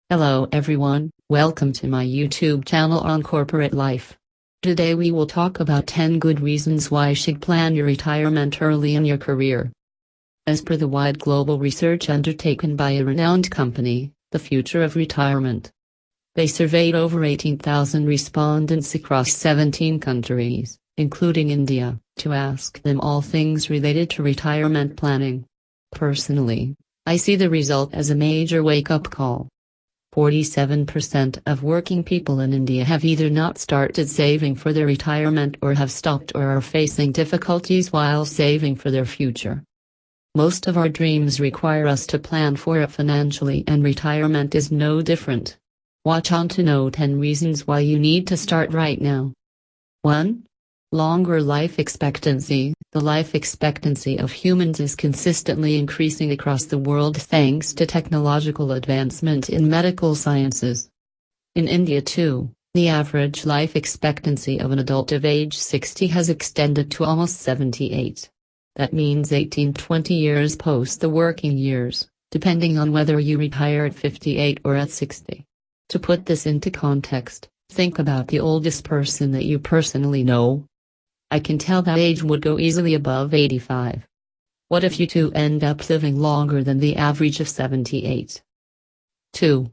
Hello everyone, welcome to my YouTube channel on corporate life. Today we will talk about 10 good reasons why you should plan your retirement early in your career. As per the wide global research undertaken by a renowned company, The Future of Retirement, they surveyed over 18,000 respondents across 17 countries, including India, to ask them all things related to retirement planning. Personally, I see the result as a major wake-up call. 47% of working people in India have either not started saving for their retirement or have stopped or are facing difficulties while saving for their future. Most of our dreams require us to plan for it financially, and retirement is no different. Watch on to know 10 reasons why you need to start right now. 1. Longer life expectancy. The life expectancy of humans is consistently increasing across the world thanks to technological advancement in medical sciences. In India too, the average life expectancy of an adult of age 60 has extended to almost 78. That means 18-20 years post the working years, depending on whether you retire at 58 or at 60. To put this into context, think about the oldest person that you personally know. I can tell that age would go easily above 85. What if you two end up living longer than the average of 78? 2.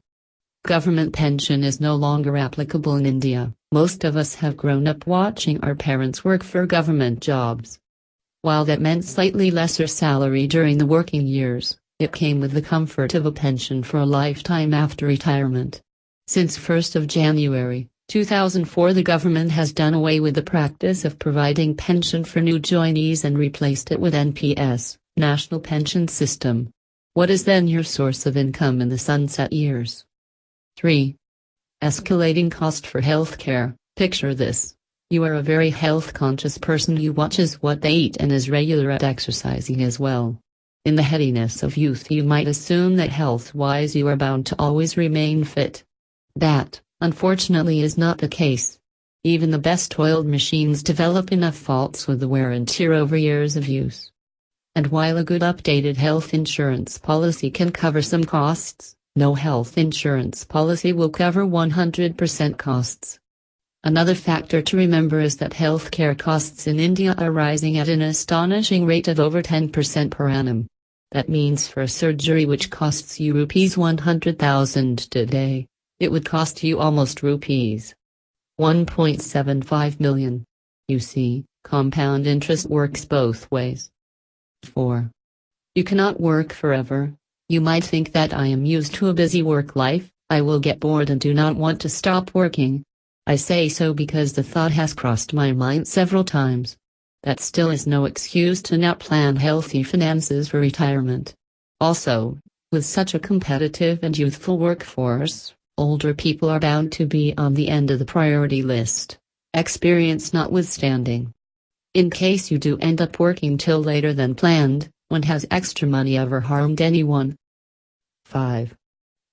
Government pension is no longer applicable in India. Most of us have grown up watching our parents work for government jobs. While that meant slightly lesser salary during the working years, it came with the comfort of a pension for a lifetime after retirement. Since 1st of January, 2004, the government has done away with the practice of providing pension for new joinees and replaced it with NPS, National Pension System. What is then your source of income in the sunset years? 3. Escalating cost for healthcare. Picture this. You are a very health-conscious person who watches what they eat and is regular at exercising as well. In the headiness of youth, you might assume that health-wise you are bound to always remain fit. That, unfortunately, is not the case. Even the best-oiled machines develop enough faults with the wear and tear over years of use. And while a good updated health insurance policy can cover some costs, no health insurance policy will cover 100% costs. Another factor to remember is that healthcare costs in India are rising at an astonishing rate of over 10% per annum. That means for a surgery which costs you rupees 100,000 today, it would cost you almost rupees 1.75 million. You see, compound interest works both ways. 4. You cannot work forever. You might think that I am used to a busy work life, I will get bored and do not want to stop working. I say so because the thought has crossed my mind several times. That still is no excuse to not plan healthy finances for retirement. Also, with such a competitive and youthful workforce, older people are bound to be on the end of the priority list, experience notwithstanding. In case you do end up working till later than planned, when has extra money ever harmed anyone? 5.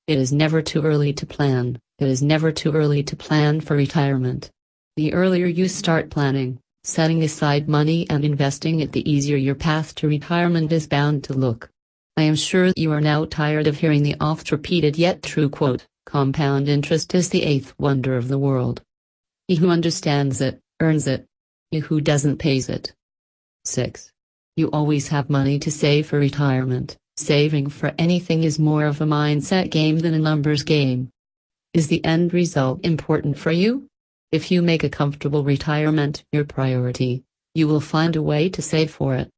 It is never too early to plan. It is never too early to plan for retirement. The earlier you start planning, setting aside money and investing it, the easier your path to retirement is bound to look. I am sure you are now tired of hearing the oft-repeated yet true quote, "Compound interest is the eighth wonder of the world. He who understands it, earns it. He who doesn't pays it." 6. You always have money to save for retirement. Saving for anything is more of a mindset game than a numbers game. Is the end result important for you? If you make a comfortable retirement your priority, you will find a way to save for it.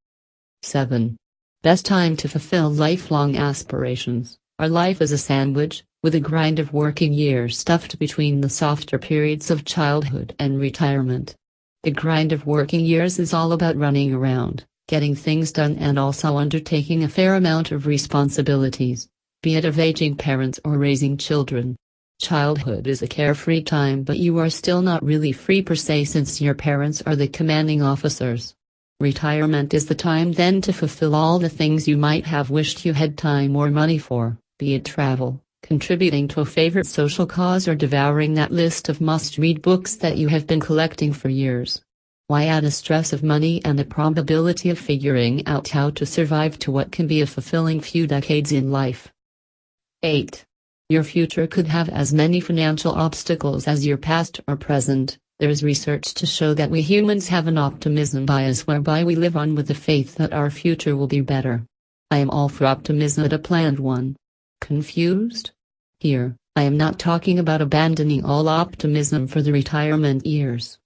7. Best time to fulfill lifelong aspirations. Our life is a sandwich, with a grind of working years stuffed between the softer periods of childhood and retirement. The grind of working years is all about running around, getting things done, and also undertaking a fair amount of responsibilities, be it of aging parents or raising children. Childhood is a carefree time, but you are still not really free per se, since your parents are the commanding officers. Retirement is the time then to fulfill all the things you might have wished you had time or money for, be it travel, contributing to a favorite social cause, or devouring that list of must-read books that you have been collecting for years. Why add a stress of money and the probability of figuring out how to survive to what can be a fulfilling few decades in life? 8. Your future could have as many financial obstacles as your past or present. There's research to show that we humans have an optimism bias whereby we live on with the faith that our future will be better. I am all for optimism, but a planned one. Confused? Here, I am not talking about abandoning all optimism for the retirement years.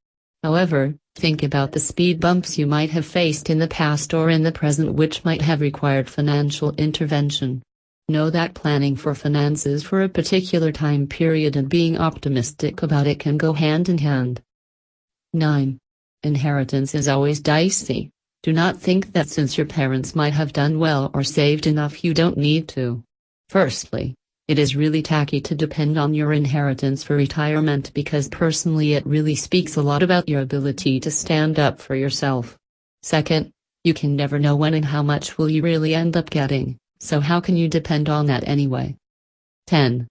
However, think about the speed bumps you might have faced in the past or in the present which might have required financial intervention. Know that planning for finances for a particular time period and being optimistic about it can go hand in hand. 9. Inheritance is always dicey. Do not think that since your parents might have done well or saved enough you don't need to. Firstly, it is really tacky to depend on your inheritance for retirement because personally it really speaks a lot about your ability to stand up for yourself. Second, you can never know when and how much will you really end up getting, so how can you depend on that anyway? 10.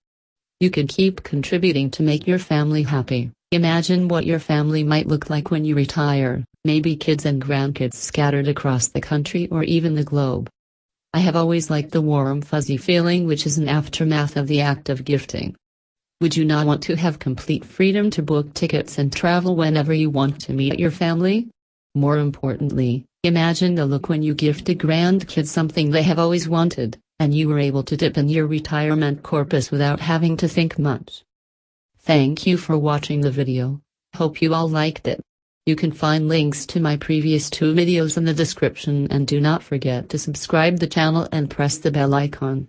You can keep contributing to make your family happy. Imagine what your family might look like when you retire, maybe kids and grandkids scattered across the country or even the globe. I have always liked the warm fuzzy feeling which is an aftermath of the act of gifting. Would you not want to have complete freedom to book tickets and travel whenever you want to meet your family? More importantly, imagine the look when you gift a grandkid something they have always wanted, and you were able to dip in your retirement corpus without having to think much. Thank you for watching the video. Hope you all liked it. You can find links to my previous 2 videos in the description, and do not forget to subscribe the channel and press the bell icon.